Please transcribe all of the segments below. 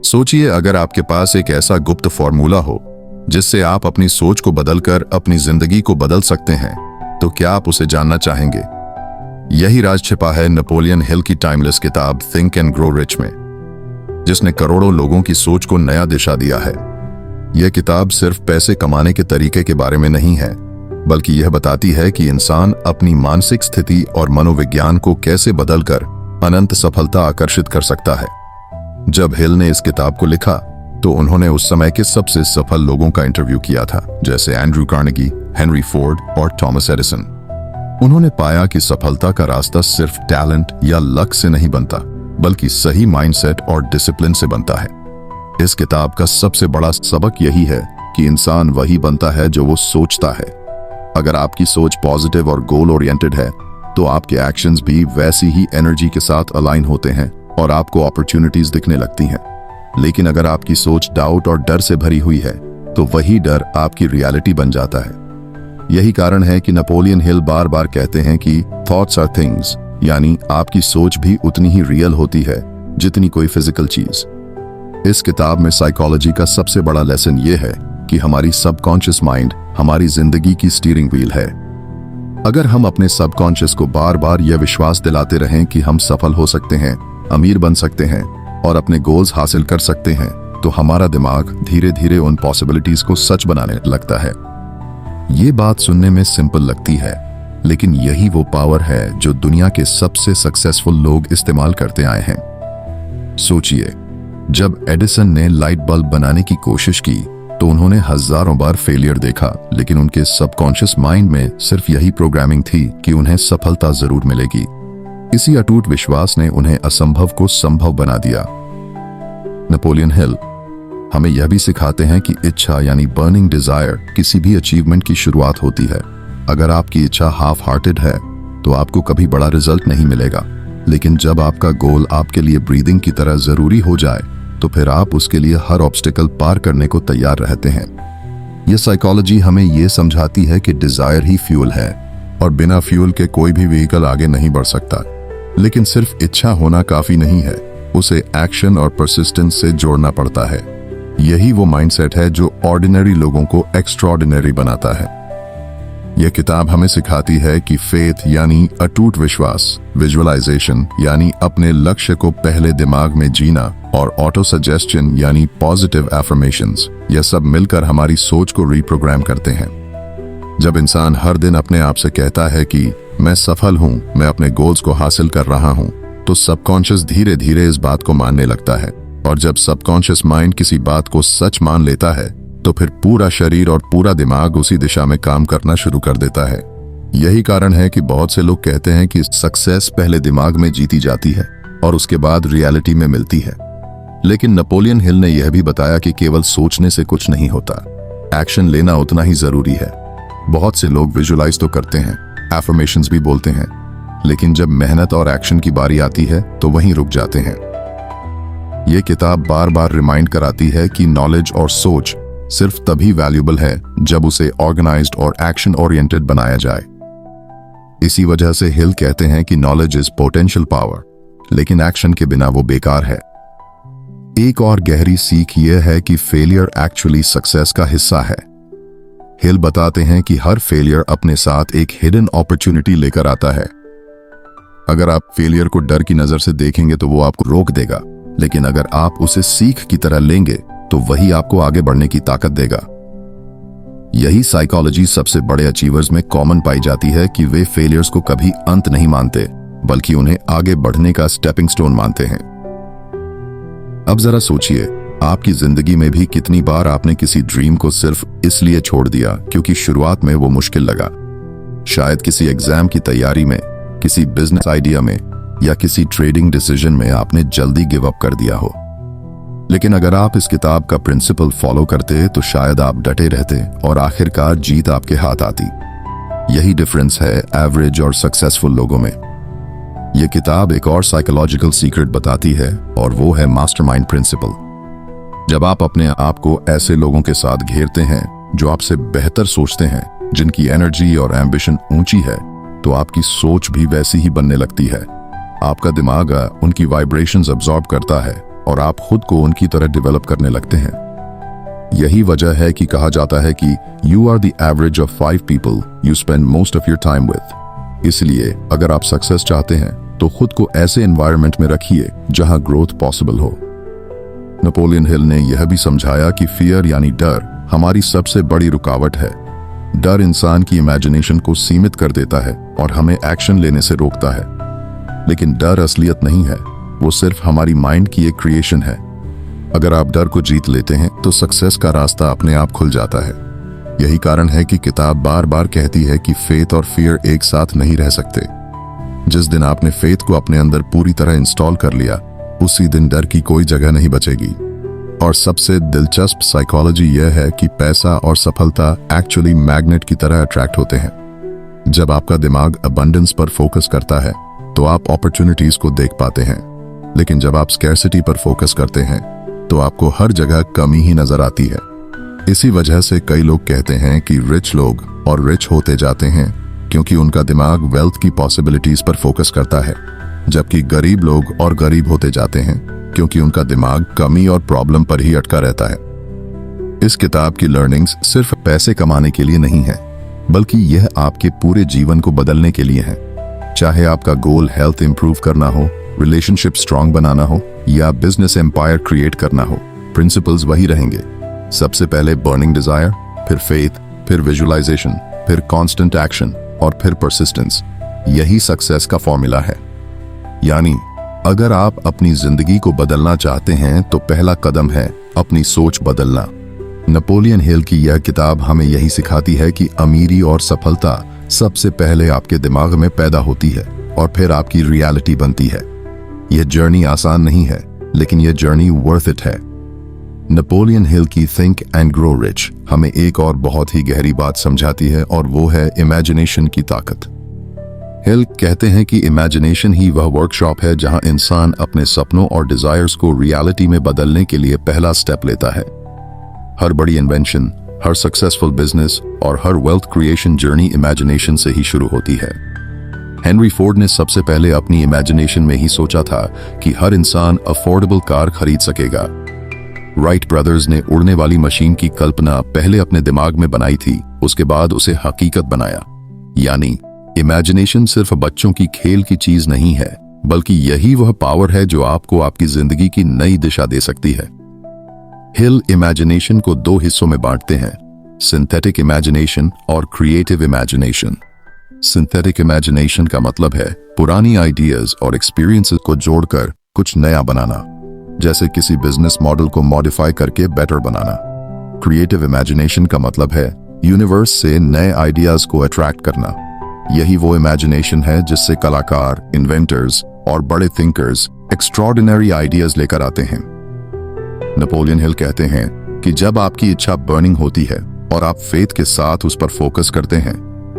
सोचिए, अगर आपके पास एक ऐसा गुप्त फॉर्मूला हो जिससे आप अपनी सोच को बदलकर अपनी जिंदगी को बदल सकते हैं, तो क्या आप उसे जानना चाहेंगे? यही राज छिपा है नेपोलियन हिल की टाइमलेस किताब थिंक एंड ग्रो रिच में, जिसने करोड़ों लोगों की सोच को नया दिशा दिया है। यह किताब सिर्फ पैसे कमाने के तरीके के बारे में नहीं है, बल्कि यह बताती है कि इंसान अपनी मानसिक स्थिति और मनोविज्ञान को कैसे बदलकर अनंत सफलता आकर्षित कर सकता है। जब हिल ने इस किताब को लिखा तो उन्होंने उस समय के सबसे सफल लोगों का इंटरव्यू किया था, जैसे एंड्रू कार्नेगी, हेनरी फोर्ड और थॉमस एडिसन। उन्होंने पाया कि सफलता का रास्ता सिर्फ टैलेंट या लक से नहीं बनता, बल्कि सही माइंडसेट और डिसिप्लिन से बनता है। इस किताब का सबसे बड़ा सबक यही है कि इंसान वही बनता है जो वो सोचता है। अगर आपकी सोच पॉजिटिव और गोल ओरिएंटेड है, तो आपके एक्शंस भी वैसी ही एनर्जी के साथ अलाइन होते हैं और आपको अपॉर्चुनिटीज दिखने लगती हैं। लेकिन अगर आपकी सोच डाउट और डर से भरी हुई है, तो वही डर आपकी रियलिटी बन जाता है। यही कारण है कि नेपोलियन हिल बार बार कहते हैं कि थॉट्स आर थिंग्स, यानी आपकी सोच भी उतनी ही रियल होती है जितनी कोई फिजिकल चीज। इस किताब में साइकोलॉजी का सबसे बड़ा लेसन यह है कि हमारी सबकॉन्शियस माइंड हमारी जिंदगी की स्टीयरिंग व्हील है। अगर हम अपने सबकॉन्शियस को बार बार यह विश्वास दिलाते रहें कि हम सफल हो सकते हैं, अमीर बन सकते हैं और अपने गोल्स हासिल कर सकते हैं, तो हमारा दिमाग धीरे धीरे उन पॉसिबिलिटीज को सच बनाने लगता है। ये बात सुनने में सिंपल लगती है, लेकिन यही वो पावर है जो दुनिया के सबसे सक्सेसफुल लोग इस्तेमाल करते आए हैं। सोचिए, जब एडिसन ने लाइट बल्ब बनाने की कोशिश की तो उन्होंने हजारों बार फेलियर देखा, लेकिन उनके सबकॉन्शियस माइंड में सिर्फ यही प्रोग्रामिंग थी कि उन्हें सफलता जरूर मिलेगी। इसी अटूट विश्वास ने उन्हें असंभव को संभव बना दिया। नेपोलियन हिल हमें यह भी सिखाते हैं कि इच्छा यानी बर्निंग डिजायर किसी भी अचीवमेंट की शुरुआत होती है। अगर आपकी इच्छा हाफ हार्टेड है तो आपको कभी बड़ा रिजल्ट नहीं मिलेगा, लेकिन जब आपका गोल आपके लिए ब्रीदिंग की तरह जरूरी हो जाए तो फिर आप उसके लिए हर ऑब्स्टिकल पार करने को तैयार रहते हैं। यह साइकोलॉजी हमें यह समझाती है कि डिजायर ही फ्यूल है और बिना फ्यूल के कोई भी व्हीकल आगे नहीं बढ़ सकता। लेकिन सिर्फ इच्छा होना काफी नहीं है, उसे एक्शन और परसिस्टेंस से जोड़ना पड़ता है। यही वो माइंडसेट है जो ऑर्डिनरी लोगों को एक्स्ट्राऑर्डिनरी बनाता है। यह किताब हमें सिखाती है कि फेथ यानी अटूट विश्वास, विजुअलाइजेशन यानी अपने लक्ष्य को पहले दिमाग में जीना और ऑटो सजेस्शन यानी पॉजिटिव एफर्मेशंस, यह सब मिलकर हमारी सोच को रीप्रोग्राम करते हैं। जब इंसान हर दिन अपने आप से कहता है कि मैं सफल हूं, मैं अपने गोल्स को हासिल कर रहा हूं, तो सबकॉन्शियस धीरे धीरे इस बात को मानने लगता है। और जब सबकॉन्शियस माइंड किसी बात को सच मान लेता है, तो फिर पूरा शरीर और पूरा दिमाग उसी दिशा में काम करना शुरू कर देता है। यही कारण है कि बहुत से लोग कहते हैं कि सक्सेस पहले दिमाग में जीती जाती है और उसके बाद रियलिटी में मिलती है। लेकिन नेपोलियन हिल ने यह भी बताया कि केवल सोचने से कुछ नहीं होता, एक्शन लेना उतना ही जरूरी है। बहुत से लोग विजुअलाइज तो करते हैं, एफर्मेशंस भी बोलते हैं, लेकिन जब मेहनत और एक्शन की बारी आती है तो वहीं रुक जाते हैं। यह किताब बार बार रिमाइंड कराती है कि नॉलेज और सोच सिर्फ तभी वैल्यूबल है जब उसे ऑर्गेनाइज्ड और एक्शन ओरिएंटेड बनाया जाए। इसी वजह से हिल कहते हैं कि नॉलेज इज पोटेंशियल पावर, लेकिन एक्शन के बिना वो बेकार है। एक और गहरी सीख यह है कि फेलियर एक्चुअली सक्सेस का हिस्सा है। हिल बताते हैं कि हर फेलियर अपने साथ एक हिडन अपॉर्चुनिटी लेकर आता है। अगर आप फेलियर को डर की नजर से देखेंगे तो वो आपको रोक देगा, लेकिन अगर आप उसे सीख की तरह लेंगे तो वही आपको आगे बढ़ने की ताकत देगा। यही साइकोलॉजी सबसे बड़े अचीवर्स में कॉमन पाई जाती है कि वे फेलियर्स को कभी अंत नहीं मानते, बल्कि उन्हें आगे बढ़ने का स्टेपिंग स्टोन मानते हैं। अब जरा सोचिए, आपकी जिंदगी में भी कितनी बार आपने किसी ड्रीम को सिर्फ इसलिए छोड़ दिया क्योंकि शुरुआत में वो मुश्किल लगा। शायद किसी एग्जाम की तैयारी में, किसी बिजनेस आइडिया में या किसी ट्रेडिंग डिसीजन में आपने जल्दी गिव अप कर दिया हो। लेकिन अगर आप इस किताब का प्रिंसिपल फॉलो करते तो शायद आप डटे रहते और आखिरकार जीत आपके हाथ आती। यही डिफरेंस है एवरेज और सक्सेसफुल लोगों में। यह किताब एक और साइकोलॉजिकल सीक्रेट बताती है, और वो है मास्टरमाइंड प्रिंसिपल। जब आप अपने आप को ऐसे लोगों के साथ घेरते हैं जो आपसे बेहतर सोचते हैं, जिनकी एनर्जी और एम्बिशन ऊंची है, तो आपकी सोच भी वैसी ही बनने लगती है। आपका दिमाग उनकी वाइब्रेशंस अब्सॉर्ब करता है और आप खुद को उनकी तरह डेवलप करने लगते हैं। यही वजह है कि कहा जाता है कि you are the average of 5 people you spend most of your time with. इसलिए अगर आप सक्सेस चाहते हैं तो खुद को ऐसे एनवायरनमेंट में रखिए जहां ग्रोथ पॉसिबल हो। नेपोलियन हिल ने यह भी समझाया कि फियर यानी डर हमारी सबसे बड़ी रुकावट है। डर इंसान की इमेजिनेशन को सीमित कर देता है और हमें एक्शन लेने से रोकता है। लेकिन डर असलियत नहीं है, वो सिर्फ हमारी माइंड की एक क्रिएशन है। अगर आप डर को जीत लेते हैं तो सक्सेस का रास्ता अपने आप खुल जाता है। यही कारण है कि किताब बार बार कहती है कि फेथ और फियर एक साथ नहीं रह सकते। जिस दिन आपने फेथ को अपने अंदर पूरी तरह इंस्टॉल कर लिया, उसी दिन डर की कोई जगह नहीं बचेगी। और सबसे दिलचस्प साइकोलॉजी यह है कि पैसा और सफलता एक्चुअली मैग्नेट की तरह अट्रैक्ट होते हैं। जब आपका दिमाग अबंडेंस पर फोकस करता है तो आप अपॉर्चुनिटीज को देख पाते हैं, लेकिन जब आप स्कैर्सिटी पर फोकस करते हैं तो आपको हर जगह कमी ही नजर आती है। इसी वजह से कई लोग कहते हैं कि रिच लोग और रिच होते जाते हैं क्योंकि उनका दिमाग वेल्थ की पॉसिबिलिटीज पर फोकस करता है, जबकि गरीब लोग और गरीब होते जाते हैं क्योंकि उनका दिमाग कमी और प्रॉब्लम पर ही अटका रहता है। इस किताब की लर्निंग्स सिर्फ पैसे कमाने के लिए नहीं है, बल्कि यह आपके पूरे जीवन को बदलने के लिए है। चाहे आपका गोल हेल्थ इंप्रूव करना हो, रिलेशनशिप स्ट्रांग बनाना हो या बिजनेस एम्पायर क्रिएट करना हो, प्रिंसिपल्स वही रहेंगे। सबसे पहले बर्निंग डिजायर, फिर फेथ, फिर विजुअलाइजेशन, फिर कांस्टेंट एक्शन और फिर परसिस्टेंस। यही सक्सेस का फॉर्मूला है। यानी अगर आप अपनी जिंदगी को बदलना चाहते हैं तो पहला कदम है अपनी सोच बदलना। नेपोलियन हिल की यह किताब हमें यही सिखाती है कि अमीरी और सफलता सबसे पहले आपके दिमाग में पैदा होती है और फिर आपकी रियलिटी बनती है। यह जर्नी आसान नहीं है, लेकिन यह जर्नी वर्थ इट है। नेपोलियन हिल की थिंक एंड ग्रो रिच हमें एक और बहुत ही गहरी बात समझाती है, और वो है इमेजिनेशन की ताकत। हिल कहते हैं कि इमेजिनेशन ही वह वर्कशॉप है जहां इंसान अपने सपनों और डिजायर्स को रियलिटी में बदलने के लिए पहला स्टेप लेता है। हर बड़ी इन्वेंशन, हर सक्सेसफुल बिजनेस और हर वेल्थ क्रिएशन जर्नी इमेजिनेशन से ही शुरू होती है। हेनरी फोर्ड ने सबसे पहले अपनी इमेजिनेशन में ही सोचा था कि हर इंसान अफोर्डेबल कार खरीद सकेगा। राइट ब्रदर्स ने उड़ने वाली मशीन की कल्पना पहले अपने दिमाग में बनाई थी, उसके बाद उसे हकीकत बनाया। यानी इमेजिनेशन सिर्फ बच्चों की खेल की चीज नहीं है, बल्कि यही वह पावर है जो आपको आपकी जिंदगी की नई दिशा दे सकती है। हिल इमेजिनेशन को 2 हिस्सों में बांटते हैं, सिंथेटिक इमेजिनेशन और क्रिएटिव इमेजिनेशन। सिंथेटिक इमेजिनेशन का मतलब है पुरानी आइडियाज और एक्सपीरियंसेस को जोड़कर कुछ नया बनाना, जैसे किसी बिजनेस मॉडल को मॉडिफाई करके बेटर बनाना। क्रिएटिव इमेजिनेशन का मतलब है यूनिवर्स से नए आइडियाज को अट्रैक्ट करना। यही वो इमेजिनेशन है जिससे कलाकार, इन्वेंटर्स और बड़े थिंकर्स एक्स्ट्रॉर्डिनरी आइडियाज लेकर आते हैं। नेपोलियन हिल कहते हैं कि जब आपकी इच्छा बर्निंग होती है और आप फेथ के साथ उस पर फोकस करते हैं,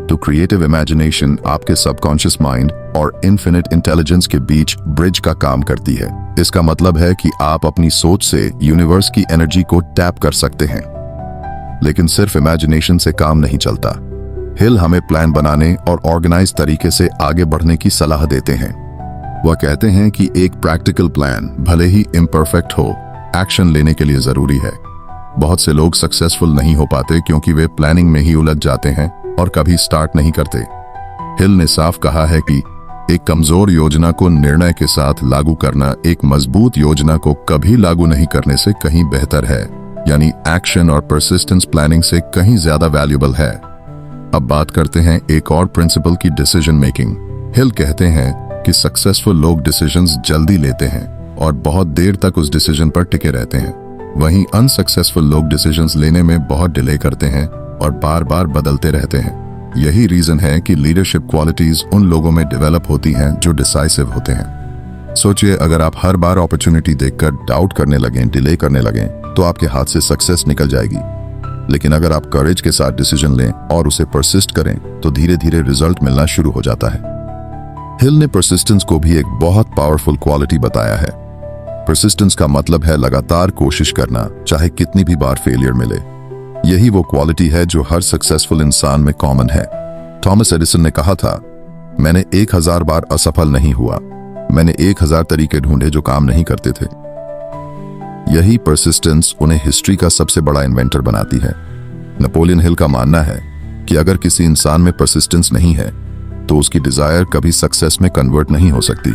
तो क्रिएटिव इमेजिनेशन आपके सबकॉन्शियस माइंड और इन्फिनिट इंटेलिजेंस के बीच ब्रिज का काम करती है। इसका मतलब है कि आप अपनी सोच से यूनिवर्स की एनर्जी को टैप कर सकते हैं। लेकिन सिर्फ इमेजिनेशन से काम नहीं चलता। हिल हमें प्लान बनाने और ऑर्गेनाइज तरीके से आगे बढ़ने की सलाह देते हैं। वह कहते हैं कि एक प्रैक्टिकल प्लान भले ही इम्परफेक्ट हो, एक्शन लेने के लिए जरूरी है। बहुत से लोग सक्सेसफुल नहीं हो पाते क्योंकि वे प्लानिंग में ही उलझ जाते हैं और कभी स्टार्ट नहीं करते। हिल ने साफ कहा है कि एक कमजोर योजना को निर्णय के साथ लागू करना एक मजबूत योजना को कभी लागू नहीं करने से कहीं बेहतर है। यानी एक्शन और परसिस्टेंस प्लानिंग से कहीं ज्यादा वैल्यूबल है। अब बात करते हैं एक और प्रिंसिपल की, डिसीजन मेकिंग। हिल कहते हैं कि सक्सेसफुल लोग डिसीजंस जल्दी लेते हैं और बहुत देर तक उस डिसीजन पर टिके रहते हैं। वहीं अनसक्सेसफुल लोग डिसीजंस लेने में बहुत डिले करते हैं और बार बार बदलते रहते हैं। यही रीजन है कि लीडरशिप क्वालिटीज उन लोगों में डेवलप होती हैं जो डिसाइसिव होते हैं। सोचिए, अगर आप हर बार अपॉर्चुनिटी देखकर डाउट करने लगें, डिले करने लगें, तो आपके हाथ से सक्सेस निकल जाएगी। लेकिन अगर आप करेज के साथ डिसीजन लें और उसे परसिस्ट करें, तो धीरे धीरे रिजल्ट मिलना शुरू हो जाता है। हिल ने परसिस्टेंस को भी एक बहुत पावरफुल क्वालिटी बताया है। परसिस्टेंस का मतलब है लगातार कोशिश करना, चाहे कितनी भी बार फेलियर मिले। यही वो क्वालिटी है जो हर सक्सेसफुल इंसान में कॉमन है। थॉमस एडिसन ने कहा था, मैंने 1000 बार असफल नहीं हुआ, मैंने 1000 तरीके ढूंढे जो काम नहीं करते थे। यही परसिस्टेंस उन्हें हिस्ट्री का सबसे बड़ा इन्वेंटर बनाती है। नेपोलियन हिल का मानना है कि अगर किसी इंसान में परसिस्टेंस नहीं है तो उसकी डिजायर कभी सक्सेस में कन्वर्ट नहीं हो सकती।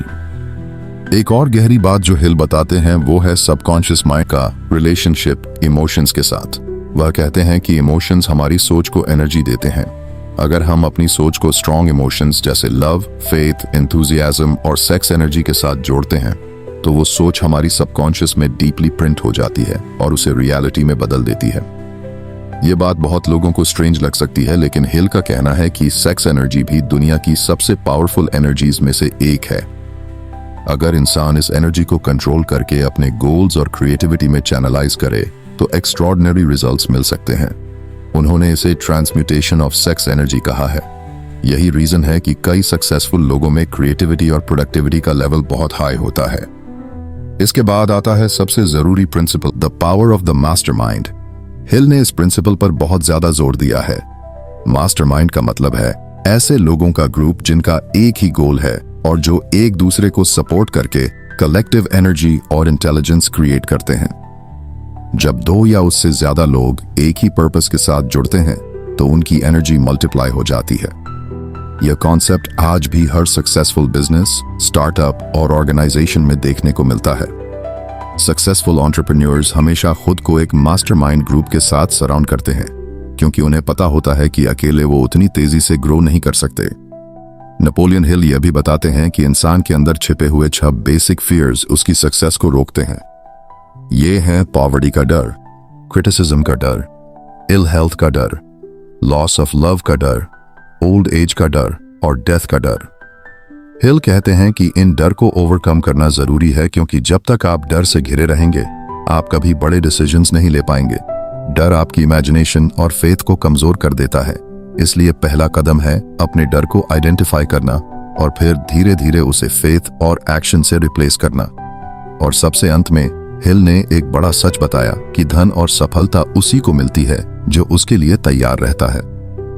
एक और गहरी बात जो हिल बताते हैं वो है सबकॉन्शियस माइंड का रिलेशनशिप इमोशंस के साथ। वह कहते हैं कि इमोशंस हमारी सोच को एनर्जी देते हैं। अगर हम अपनी सोच को स्ट्रॉन्ग इमोशंस जैसे लव, फेथ, एंथुजियाज्म और सेक्स एनर्जी के साथ जोड़ते हैं तो वो सोच हमारी सबकॉन्शियस में डीपली प्रिंट हो जाती है और उसे रियलिटी में बदल देती है। ये बात बहुत लोगों को स्ट्रेंज लग सकती है, लेकिन हिल का कहना है कि सेक्स एनर्जी भी दुनिया की सबसे पावरफुल एनर्जीज में से एक है। अगर इंसान इस एनर्जी को कंट्रोल करके अपने गोल्स और क्रिएटिविटी में चैनलाइज करे तो एक्स्ट्रॉर्डिनरी रिजल्ट्स मिल सकते हैं। उन्होंने इसे ट्रांसम्यूटेशन ऑफ सेक्स एनर्जी कहा है। यही रीजन है कि कई सक्सेसफुल लोगों में क्रिएटिविटी और प्रोडक्टिविटी का लेवल बहुत हाई होता है। इसके बाद आता है सबसे जरूरी principle, the power of the mastermind. Hill ने इस प्रिंसिपल पर बहुत ज्यादा जोर दिया है। मास्टरमाइंड का मतलब है ऐसे लोगों का ग्रुप जिनका एक ही गोल है और जो एक दूसरे को सपोर्ट करके कलेक्टिव एनर्जी और इंटेलिजेंस क्रिएट करते हैं। जब दो या उससे ज्यादा लोग एक ही पर्पस के साथ जुड़ते हैं तो उनकी एनर्जी मल्टीप्लाई हो जाती है। यह कॉन्सेप्ट आज भी हर सक्सेसफुल बिजनेस, स्टार्टअप और ऑर्गेनाइजेशन में देखने को मिलता है। सक्सेसफुल एंटरप्रेन्योर्स हमेशा खुद को एक मास्टरमाइंड ग्रुप के साथ सराउंड करते हैं क्योंकि उन्हें पता होता है कि अकेले वो उतनी तेजी से ग्रो नहीं कर सकते। नेपोलियन हिल यह भी बताते हैं कि इंसान के अंदर छिपे हुए 6 बेसिक फियर्स उसकी सक्सेस को रोकते हैं। ये हैं पॉवर्टी का डर, क्रिटिसिज्म का डर, इल हेल्थ का डर, लॉस ऑफ लव का डर, ओल्ड एज का डर और डेथ का डर। हिल कहते हैं कि इन डर को ओवरकम करना जरूरी है क्योंकि जब तक आप डर से घिरे रहेंगे आप कभी बड़े डिसीजंस नहीं ले पाएंगे। डर आपकी इमेजिनेशन और फेथ को कमजोर कर देता है। इसलिए पहला कदम है अपने डर को आइडेंटिफाई करना और फिर धीरे धीरे उसे फेथ और एक्शन से रिप्लेस करना। और सबसे अंत में हिल ने एक बड़ा सच बताया कि धन और सफलता उसी को मिलती है जो उसके लिए तैयार रहता है।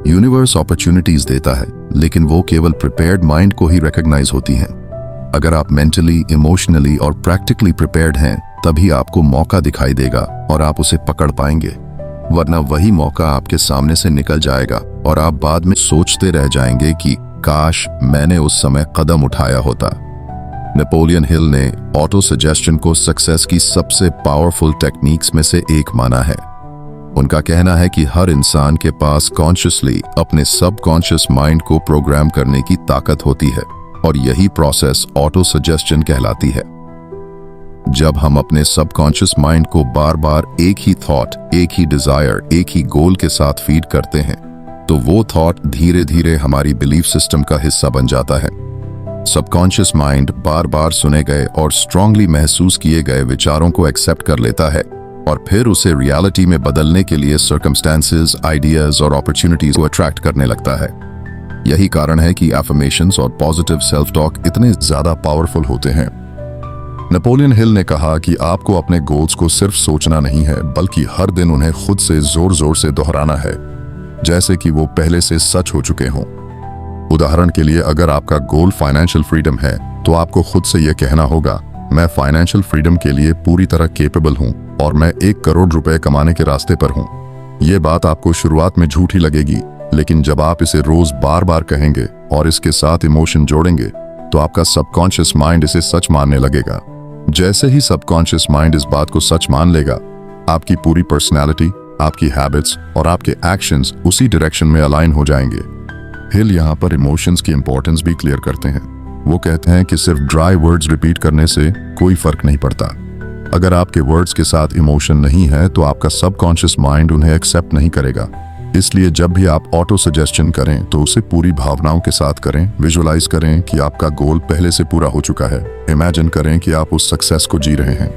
यूनिवर्स अपॉर्चुनिटीज देता है लेकिन वो केवल प्रिपेयर्ड माइंड को ही रिकॉग्नाइज होती हैं। अगर आप मेंटली, इमोशनली और प्रैक्टिकली प्रिपेयर्ड हैं तभी आपको मौका दिखाई देगा और आप उसे पकड़ पाएंगे, वरना वही मौका आपके सामने से निकल जाएगा और आप बाद में सोचते रह जाएंगे कि काश मैंने उस समय कदम उठाया होता। नेपोलियन हिल ने ऑटो सजेशन को सक्सेस की सबसे पावरफुल टेक्निक्स में से एक माना है। उनका कहना है कि हर इंसान के पास कॉन्शियसली अपने सबकॉन्शियस माइंड को प्रोग्राम करने की ताकत होती है और यही प्रोसेस ऑटो सजेशन कहलाती है। जब हम अपने सबकॉन्शियस माइंड को बार बार एक ही थॉट, एक ही डिजायर, एक ही गोल के साथ फीड करते हैं तो वो थॉट धीरे धीरे हमारी बिलीफ सिस्टम का हिस्सा बन जाता है। सबकॉन्शियस माइंड बार बार सुने गए और स्ट्रांगली महसूस किए गए विचारों को एक्सेप्ट कर लेता है और फिर उसे रियलिटी में बदलने के लिए सर्कमस्टेंसेस, आइडियाज और अपॉर्चुनिटीज को अट्रैक्ट करने लगता है। यही कारण है कि एफर्मेशंस और पॉजिटिव सेल्फ टॉक इतने ज्यादा पावरफुल होते हैं। नेपोलियन हिल ने कहा कि आपको अपने गोल्स को सिर्फ सोचना नहीं है बल्कि हर दिन उन्हें खुद से जोर जोर से दोहराना है जैसे कि वो पहले से सच हो चुके हों। उदाहरण के लिए अगर आपका गोल फाइनेंशियल फ्रीडम है तो आपको खुद से यह कहना होगा, मैं फाइनेंशियल फ्रीडम के लिए पूरी तरह केपेबल हूं और मैं 1 करोड़ रुपए कमाने के रास्ते पर हूं। यह बात आपको शुरुआत में झूठी लगेगी, लेकिन जब आप इसे रोज बार बार कहेंगे और इसके साथ इमोशन जोड़ेंगे तो आपका सबकॉन्शियस माइंड इसे सच मानने लगेगा। जैसे ही सबकॉन्शियस माइंड इस बात को सच मान लेगा, आपकी पूरी पर्सनैलिटी, आपकी हैबिट्स और आपके एक्शंस उसी डायरेक्शन में अलाइन हो जाएंगे। हिल यहाँ पर इमोशंस की इंपॉर्टेंस भी क्लियर करते हैं। वो कहते हैं कि सिर्फ ड्राई वर्ड्स रिपीट करने से कोई फर्क नहीं पड़ता। अगर आपके वर्ड्स के साथ इमोशन नहीं है तो आपका सबकॉन्शियस माइंड उन्हें एक्सेप्ट नहीं करेगा। इसलिए जब भी आप ऑटो सजेशन करें तो उसे पूरी भावनाओं के साथ करें। विजुअलाइज करें कि आपका गोल पहले से पूरा हो चुका है। इमेजिन करें कि आप उस सक्सेस को जी रहे हैं।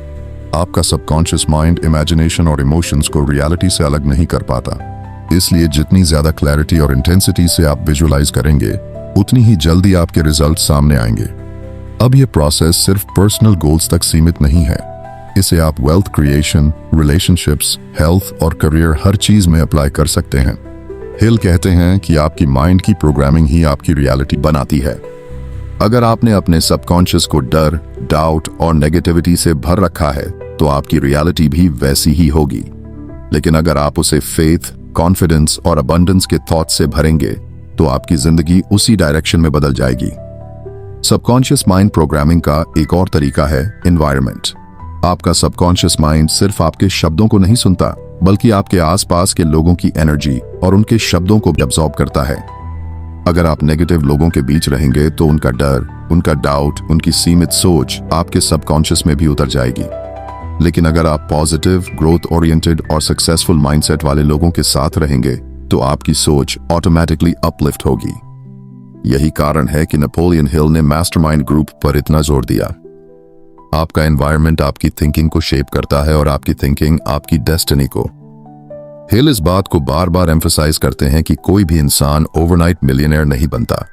आपका सबकॉन्शियस माइंड इमेजिनेशन और इमोशंस को रियलिटी से अलग नहीं कर पाता। इसलिए जितनी ज्यादा क्लैरिटी और इंटेंसिटी से आप विजुअलाइज करेंगे उतनी ही जल्दी आपके रिजल्ट सामने आएंगे। अब यह प्रोसेस सिर्फ पर्सनल गोल्स तक सीमित नहीं है। इसे आप वेल्थ क्रिएशन, रिलेशनशिप्स, हेल्थ और करियर हर चीज में अप्लाई कर सकते हैं। हिल कहते हैं कि आपकी माइंड की प्रोग्रामिंग ही आपकी रियलिटी बनाती है। अगर आपने अपने सबकॉन्शियस को डर, डाउट और नेगेटिविटी से भर रखा है तो आपकी रियलिटी भी वैसी ही होगी। लेकिन अगर आप उसे फेथ, कॉन्फिडेंस और अबंडेंस के थॉट से भरेंगे तो आपकी जिंदगी उसी डायरेक्शन में बदल जाएगी। सबकॉन्शियस माइंड प्रोग्रामिंग का एक और तरीका है एनवायरनमेंट। आपका सबकॉन्शियस माइंड सिर्फ आपके शब्दों को नहीं सुनता, बल्कि आपके आसपास के लोगों की एनर्जी और उनके शब्दों को एब्जॉर्ब करता है। अगर आप नेगेटिव लोगों के बीच रहेंगे तो उनका डर, उनका डाउट, उनकी सीमित सोच आपके सबकॉन्शियस में भी उतर जाएगी। लेकिन अगर आप पॉजिटिव, ग्रोथ ओरिएंटेड और सक्सेसफुल माइंडसेट वाले लोगों के साथ रहेंगे तो आपकी सोच ऑटोमेटिकली अपलिफ्ट होगी। यही कारण है कि नेपोलियन हिल ने मास्टरमाइंड ग्रुप पर इतना जोर दिया। आपका एनवायरनमेंट आपकी थिंकिंग को शेप करता है और आपकी थिंकिंग आपकी डेस्टिनी को। हिल इस बात को बार बार एम्फसाइज करते हैं कि कोई भी इंसान ओवरनाइट मिलियनेयर नहीं बनता।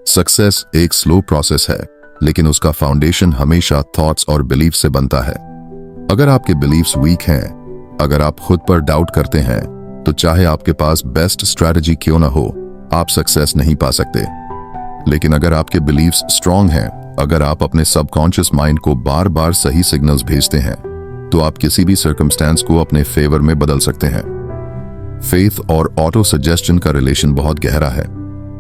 सक्सेस एक स्लो प्रोसेस है, लेकिन उसका फाउंडेशन हमेशा थॉट्स और बिलीफ से बनता है। अगर आपके बिलीफ्स वीक हैं, अगर आप खुद पर डाउट करते हैं, तो चाहे आपके पास बेस्ट स्ट्रैटेजी क्यों ना हो, आप सक्सेस नहीं पा सकते। लेकिन अगर आपके बिलीफ्स स्ट्रांग हैं, अगर आप अपने सबकॉन्शियस माइंड को बार बार सही सिग्नल्स भेजते हैं, तो आप किसी भी सर्कमस्टेंस को अपने फेवर में बदल सकते हैं। फेथ और ऑटो सजेस्शन का रिलेशन बहुत गहरा है।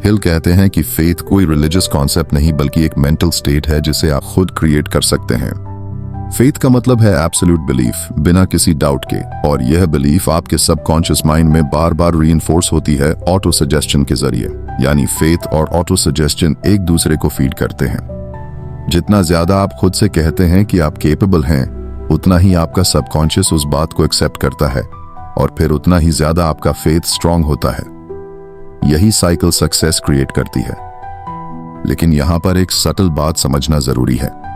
हिल कहते हैं कि फेथ कोई रिलीजियस कॉन्सेप्ट नहीं, बल्कि एक मेंटल स्टेट है जिसे आप खुद क्रिएट कर सकते हैं। फेथ का मतलब है एब्सोल्यूट बिलीफ, बिना किसी डाउट के, और यह बिलीफ आपके सबकॉन्शियस माइंड में बार बार रीइंफोर्स होती है ऑटो सजेस्शन के जरिए। यानी फेथ और ऑटो सजेस्शन एक दूसरे को फीड करते हैं। जितना ज्यादा आप खुद से कहते हैं कि आप केपेबल हैं, उतना ही आपका सबकॉन्शियस उस बात को एक्सेप्ट करता है, और फिर उतना ही ज्यादा आपका फेथ स्ट्रांग होता है। यही साइकिल सक्सेस क्रिएट करती है। लेकिन यहां पर एक सटल बात समझना जरूरी है।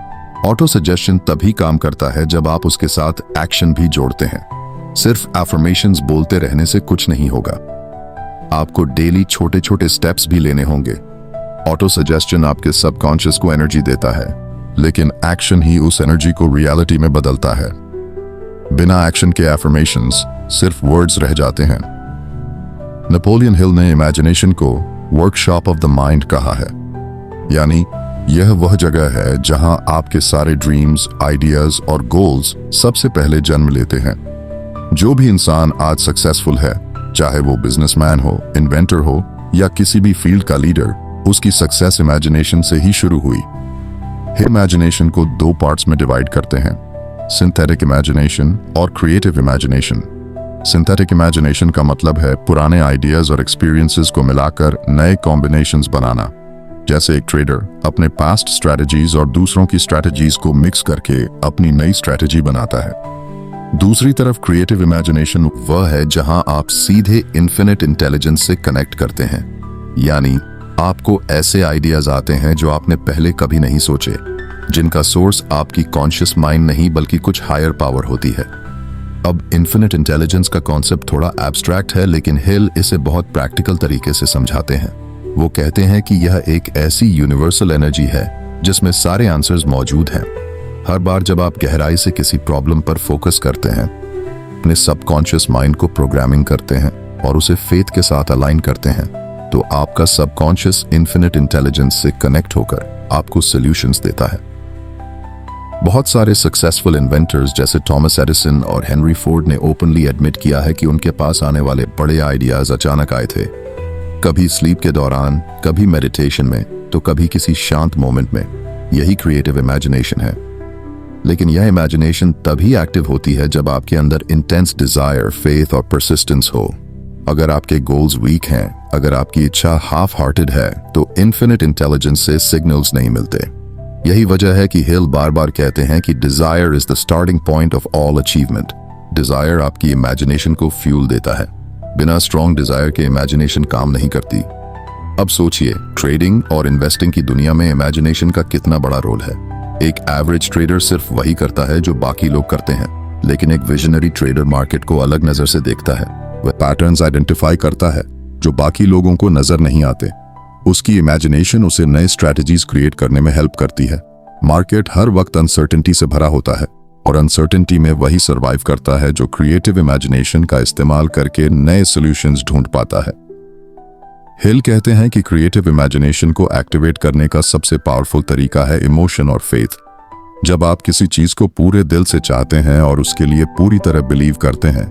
ऑटो सजेशन तभी काम करता है जब आप उसके साथ एक्शन भी जोड़ते हैं। सिर्फ एफर्मेशंस बोलते रहने से कुछ नहीं होगा। आपको डेली छोटे छोटे स्टेप्स भी लेने होंगे। ऑटो सजेशन आपके सबकॉन्शियस को एनर्जी देता है, लेकिन एक्शन ही उस एनर्जी को रियलिटी में बदलता है। बिना एक्शन के एफर्मेशंस सिर्फ वर्ड्स रह जाते हैं। नेपोलियन हिल ने इमेजिनेशन को वर्कशॉप ऑफ द माइंड कहा है। यानी यह वह जगह है जहां आपके सारे ड्रीम्स, आइडियाज और गोल्स सबसे पहले जन्म लेते हैं। जो भी इंसान आज सक्सेसफुल है, चाहे वो बिजनेसमैन हो, इन्वेंटर हो या किसी भी फील्ड का लीडर, उसकी सक्सेस इमेजिनेशन से ही शुरू हुई। इमेजिनेशन को दो पार्ट्स में डिवाइड करते हैं, सिंथेटिक इमेजिनेशन और क्रिएटिव इमेजिनेशन। सिंथेटिक इमेजिनेशन का मतलब है पुराने आइडियाज और एक्सपीरियंसेस को मिलाकर नए कॉम्बिनेशंस बनाना। जैसे एक ट्रेडर अपने पास्ट स्ट्रैटेजीज और दूसरों की स्ट्रैटेजीज को मिक्स करके अपनी नई स्ट्रैटेजी बनाता है। दूसरी तरफ क्रिएटिव इमेजिनेशन वह है जहां आप सीधे इन्फिनिट इंटेलिजेंस से कनेक्ट करते हैं। यानी आपको ऐसे आइडियाज आते हैं जो आपने पहले कभी नहीं सोचे, जिनका सोर्स आपकी कॉन्शियस माइंड नहीं बल्कि कुछ हायर पावर होती है। अब इन्फिनिट इंटेलिजेंस का कॉन्सेप्ट थोड़ा एब्स्ट्रैक्ट है, लेकिन हिल इसे बहुत प्रैक्टिकल तरीके से समझाते हैं। वो कहते हैं कि यह एक ऐसी यूनिवर्सल एनर्जी है जिसमें सारे आंसर्स मौजूद हैं। हर बार जब आप गहराई से किसी प्रॉब्लम पर फोकस करते हैं, अपने सबकॉन्शियस माइंड को प्रोग्रामिंग करते हैं और उसे फेथ के साथ अलाइन करते हैं, तो आपका सबकॉन्शियस इन्फिनिट इंटेलिजेंस से कनेक्ट होकर आपको सॉल्यूशंस देता है। बहुत सारे सक्सेसफुल इन्वेंटर्स जैसे थॉमस एडिसन और हेनरी फोर्ड ने ओपनली एडमिट किया है कि उनके पास आने वाले बड़े आइडियाज अचानक आए थे। कभी स्लीप के दौरान, कभी मेडिटेशन में, तो कभी किसी शांत मोमेंट में। यही क्रिएटिव इमेजिनेशन है। लेकिन यह इमेजिनेशन तभी एक्टिव होती है जब आपके अंदर इंटेंस डिजायर, फेथ और परसिस्टेंस हो। अगर आपके गोल्स वीक हैं, अगर आपकी इच्छा हाफ हार्टेड है, तो इन्फिनिट इंटेलिजेंस से सिग्नल्स नहीं मिलते। यही वजह है कि हिल बार बार कहते हैं कि desire is the starting point of all achievement. Desire आपकी इमेजिनेशन को फ्यूल देता है। बिना स्ट्रॉन्ग डिजायर के इमेजिनेशन काम नहीं करती। अब सोचिए, ट्रेडिंग और इन्वेस्टिंग की दुनिया में इमेजिनेशन का कितना बड़ा रोल है। एक एवरेज ट्रेडर सिर्फ वही करता है जो बाकी लोग करते हैं, लेकिन एक विजनरी ट्रेडर मार्केट को अलग नजर से देखता है। वह पैटर्न्स आइडेंटिफाई करता है जो बाकी लोगों को नजर नहीं आते। उसकी इमेजिनेशन उसे नए स्ट्रैटेजीज क्रिएट करने में हेल्प करती है। मार्केट हर वक्त अनसर्टेनिटी से भरा होता है, और अनसर्टेनिटी में वही सरवाइव करता है जो क्रिएटिव इमेजिनेशन का इस्तेमाल करके नए सॉल्यूशंस ढूंढ पाता है। हिल कहते हैं कि क्रिएटिव इमेजिनेशन को एक्टिवेट करने का सबसे पावरफुल तरीका है इमोशन और फेथ। जब आप किसी चीज को पूरे दिल से चाहते हैं और उसके लिए पूरी तरह बिलीव करते हैं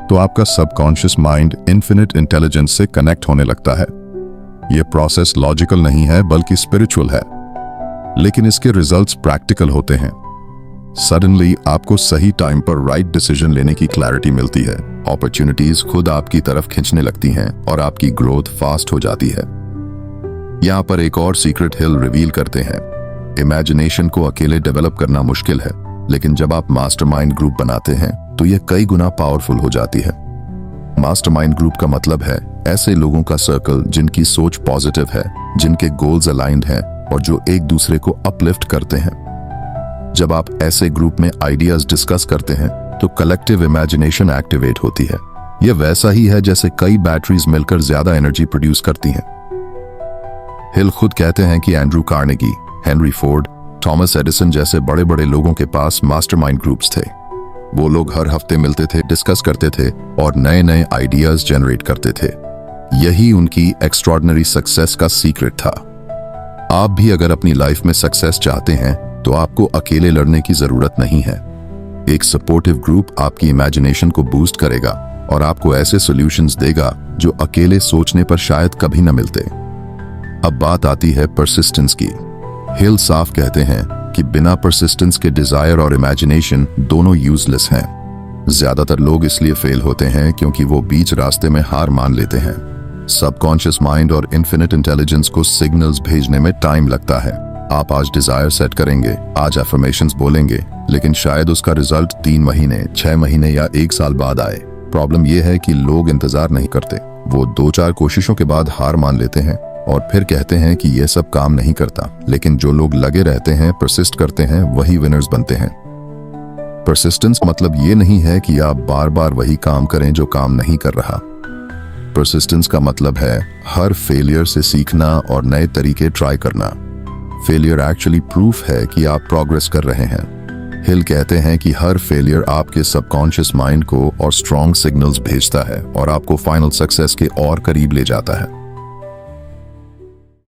तो आपका सबकॉन्शियस माइंड इन्फिनिट इंटेलिजेंस से कनेक्ट होने लगता है। यह प्रोसेस लॉजिकल नहीं है बल्कि स्पिरिचुअल है, लेकिन इसके रिजल्ट्स प्रैक्टिकल होते हैं। सडनली आपको सही टाइम पर राइट डिसीजन लेने की क्लैरिटी मिलती है, अपॉर्चुनिटीज खुद आपकी तरफ खींचने लगती हैं और आपकी ग्रोथ फास्ट हो जाती है। यहां पर एक और सीक्रेट हिल रिवील करते हैं। इमेजिनेशन को अकेले डेवलप करना मुश्किल है, लेकिन जब आप मास्टरमाइंड ग्रुप बनाते हैं तो यह कई गुना पावरफुल हो जाती है। मास्टरमाइंड ग्रुप का मतलब है ऐसे लोगों का सर्कल जिनकी सोच पॉजिटिव है, जिनके गोल्स अलाइंड हैं और जो एक दूसरे को अपलिफ्ट करते हैं। जब आप ऐसे ग्रुप में आइडियाज डिस्कस करते हैं तो कलेक्टिव इमेजिनेशन एक्टिवेट होती है। यह वैसा ही है जैसे कई बैटरीज मिलकर ज्यादा एनर्जी प्रोड्यूस करती हैं। हिल खुद कहते हैं कि Andrew Carnegie, Henry Ford, Thomas Edison जैसे बड़े बड़े लोगों के पास मास्टरमाइंड ग्रुप्स थे। वो लोग हर हफ्ते मिलते थे, डिस्कस करते थे और नए नए आइडियाज जनरेट करते थे। यही उनकी एक्स्ट्रॉर्डिनरी सक्सेस का सीक्रेट था। आप भी अगर अपनी लाइफ में सक्सेस चाहते हैं तो आपको अकेले लड़ने की जरूरत नहीं है। एक सपोर्टिव ग्रुप आपकी इमेजिनेशन को बूस्ट करेगा और आपको ऐसे सॉल्यूशंस देगा जो अकेले सोचने पर शायद कभी न मिलते। अब बात आती है परसिस्टेंस की। हिल साफ कहते हैं कि बिना परसिस्टेंस के डिजायर और इमेजिनेशन दोनों यूजलेस हैं। ज्यादातर लोग इसलिए फेल होते हैं क्योंकि वो बीच रास्ते में हार मान लेते हैं। सबकॉन्शियस माइंड और इन्फिनिट इंटेलिजेंस को सिग्नल्स भेजने में टाइम लगता है। आप आज डिजायर सेट करेंगे, आज अफर्मेशंस बोलेंगे, लेकिन शायद उसका रिजल्ट 3 महीने, 6 महीने या 1 साल बाद आए। प्रॉब्लम यह है कि लोग इंतजार नहीं करते। वो 2-4 कोशिशों के बाद हार मान लेते हैं और फिर कहते हैं कि यह सब काम नहीं करता। लेकिन जो लोग लगे रहते हैं, परसिस्ट करते हैं, वही विनर्स बनते हैं। परसिस्टेंस मतलब ये नहीं है कि आप बार बार वही काम करें जो काम नहीं कर रहा। परसिस्टेंस का मतलब है हर फेलियर से सीखना और नए तरीके ट्राई करना। फेलियर एक्चुअली प्रूफ है कि आप प्रोग्रेस कर रहे हैं। हिल कहते हैं कि हर फेलियर आपके सबकॉन्शियस माइंड को और स्ट्रॉन्ग सिग्नल्स भेजता है और आपको फाइनल सक्सेस के और करीब ले जाता है।